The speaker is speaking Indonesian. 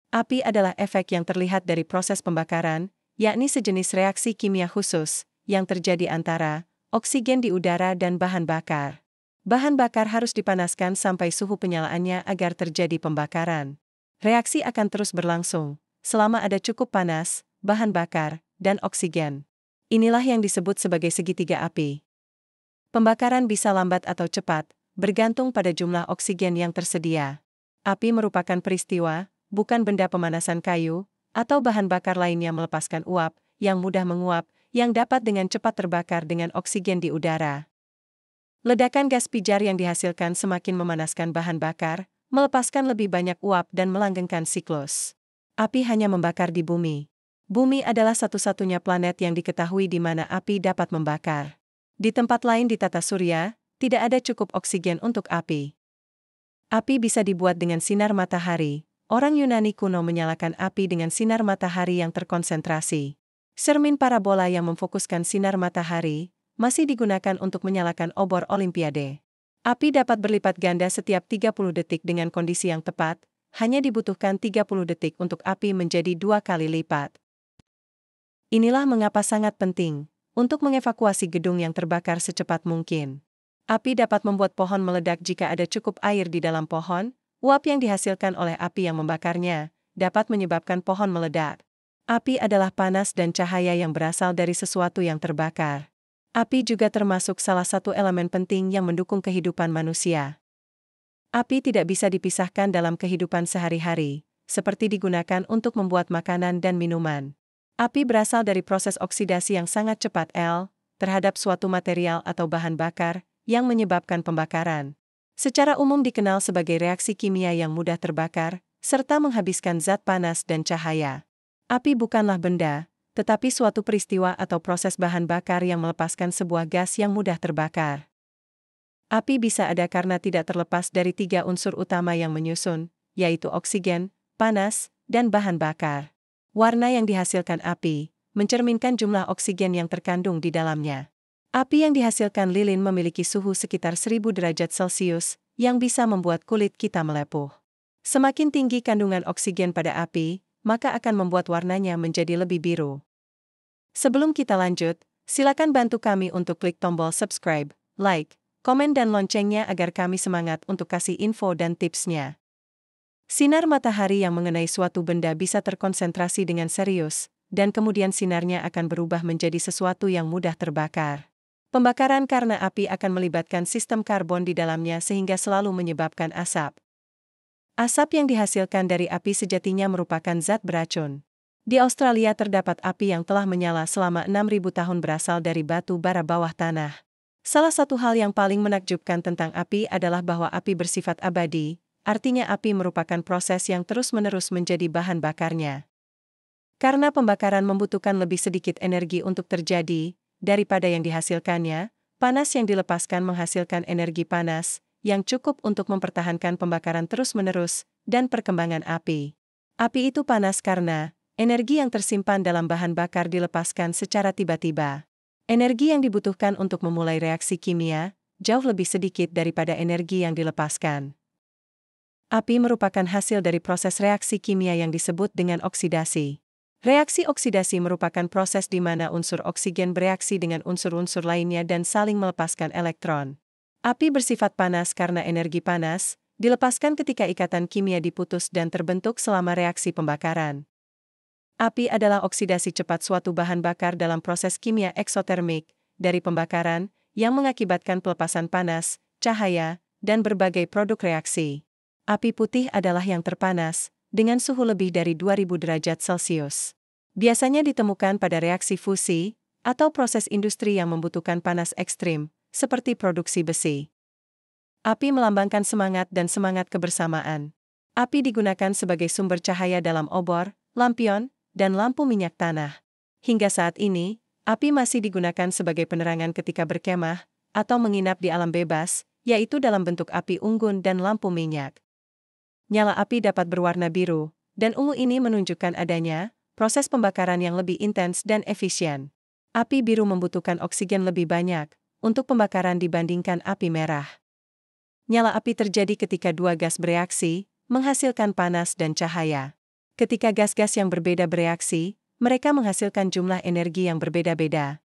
Api adalah efek yang terlihat dari proses pembakaran, yakni sejenis reaksi kimia khusus yang terjadi antara oksigen di udara dan bahan bakar. Bahan bakar harus dipanaskan sampai suhu penyalaannya agar terjadi pembakaran. Reaksi akan terus berlangsung selama ada cukup panas, bahan bakar, dan oksigen. Inilah yang disebut sebagai segitiga api. Pembakaran bisa lambat atau cepat, bergantung pada jumlah oksigen yang tersedia. Api merupakan peristiwa, bukan benda pemanasan kayu, atau bahan bakar lainnya melepaskan uap, yang mudah menguap, yang dapat dengan cepat terbakar dengan oksigen di udara. Ledakan gas pijar yang dihasilkan semakin memanaskan bahan bakar, melepaskan lebih banyak uap dan melanggengkan siklus. Api hanya membakar di bumi. Bumi adalah satu-satunya planet yang diketahui di mana api dapat membakar. Di tempat lain di tata surya, tidak ada cukup oksigen untuk api. Api bisa dibuat dengan sinar matahari. Orang Yunani kuno menyalakan api dengan sinar matahari yang terkonsentrasi. Cermin parabola yang memfokuskan sinar matahari masih digunakan untuk menyalakan obor Olimpiade. Api dapat berlipat ganda setiap 30 detik dengan kondisi yang tepat, hanya dibutuhkan 30 detik untuk api menjadi 2 kali lipat. Inilah mengapa sangat penting untuk mengevakuasi gedung yang terbakar secepat mungkin. Api dapat membuat pohon meledak jika ada cukup air di dalam pohon. Uap yang dihasilkan oleh api yang membakarnya dapat menyebabkan pohon meledak. Api adalah panas dan cahaya yang berasal dari sesuatu yang terbakar. Api juga termasuk salah satu elemen penting yang mendukung kehidupan manusia. Api tidak bisa dipisahkan dalam kehidupan sehari-hari, seperti digunakan untuk membuat makanan dan minuman. Api berasal dari proses oksidasi yang sangat cepat terhadap suatu material atau bahan bakar yang menyebabkan pembakaran. Secara umum dikenal sebagai reaksi kimia yang mudah terbakar, serta menghabiskan zat panas dan cahaya. Api bukanlah benda, tetapi suatu peristiwa atau proses bahan bakar yang melepaskan sebuah gas yang mudah terbakar. Api bisa ada karena tidak terlepas dari 3 unsur utama yang menyusun, yaitu oksigen, panas, dan bahan bakar. Warna yang dihasilkan api mencerminkan jumlah oksigen yang terkandung di dalamnya. Api yang dihasilkan lilin memiliki suhu sekitar 1000 derajat Celcius, yang bisa membuat kulit kita melepuh. Semakin tinggi kandungan oksigen pada api, maka akan membuat warnanya menjadi lebih biru. Sebelum kita lanjut, silakan bantu kami untuk klik tombol subscribe, like, komen dan loncengnya agar kami semangat untuk kasih info dan tipsnya. Sinar matahari yang mengenai suatu benda bisa terkonsentrasi dengan serius, dan kemudian sinarnya akan berubah menjadi sesuatu yang mudah terbakar. Pembakaran karena api akan melibatkan sistem karbon di dalamnya sehingga selalu menyebabkan asap. Asap yang dihasilkan dari api sejatinya merupakan zat beracun. Di Australia terdapat api yang telah menyala selama 6.000 tahun berasal dari batu bara bawah tanah. Salah satu hal yang paling menakjubkan tentang api adalah bahwa api bersifat abadi, artinya api merupakan proses yang terus-menerus menjadi bahan bakarnya. Karena pembakaran membutuhkan lebih sedikit energi untuk terjadi daripada yang dihasilkannya, panas yang dilepaskan menghasilkan energi panas yang cukup untuk mempertahankan pembakaran terus-menerus dan perkembangan api. Api itu panas karena energi yang tersimpan dalam bahan bakar dilepaskan secara tiba-tiba. Energi yang dibutuhkan untuk memulai reaksi kimia jauh lebih sedikit daripada energi yang dilepaskan. Api merupakan hasil dari proses reaksi kimia yang disebut dengan oksidasi. Reaksi oksidasi merupakan proses di mana unsur oksigen bereaksi dengan unsur-unsur lainnya dan saling melepaskan elektron. Api bersifat panas karena energi panas dilepaskan ketika ikatan kimia diputus dan terbentuk selama reaksi pembakaran. Api adalah oksidasi cepat suatu bahan bakar dalam proses kimia eksotermik dari pembakaran yang mengakibatkan pelepasan panas, cahaya, dan berbagai produk reaksi. Api putih adalah yang terpanas, dengan suhu lebih dari 2000 derajat Celcius. Biasanya ditemukan pada reaksi fusi, atau proses industri yang membutuhkan panas ekstrim, seperti produksi besi. Api melambangkan semangat dan semangat kebersamaan. Api digunakan sebagai sumber cahaya dalam obor, lampion, dan lampu minyak tanah. Hingga saat ini, api masih digunakan sebagai penerangan ketika berkemah, atau menginap di alam bebas, yaitu dalam bentuk api unggun dan lampu minyak. Nyala api dapat berwarna biru, dan ungu ini menunjukkan adanya proses pembakaran yang lebih intens dan efisien. Api biru membutuhkan oksigen lebih banyak untuk pembakaran dibandingkan api merah. Nyala api terjadi ketika dua gas bereaksi, menghasilkan panas dan cahaya. Ketika gas-gas yang berbeda bereaksi, mereka menghasilkan jumlah energi yang berbeda-beda.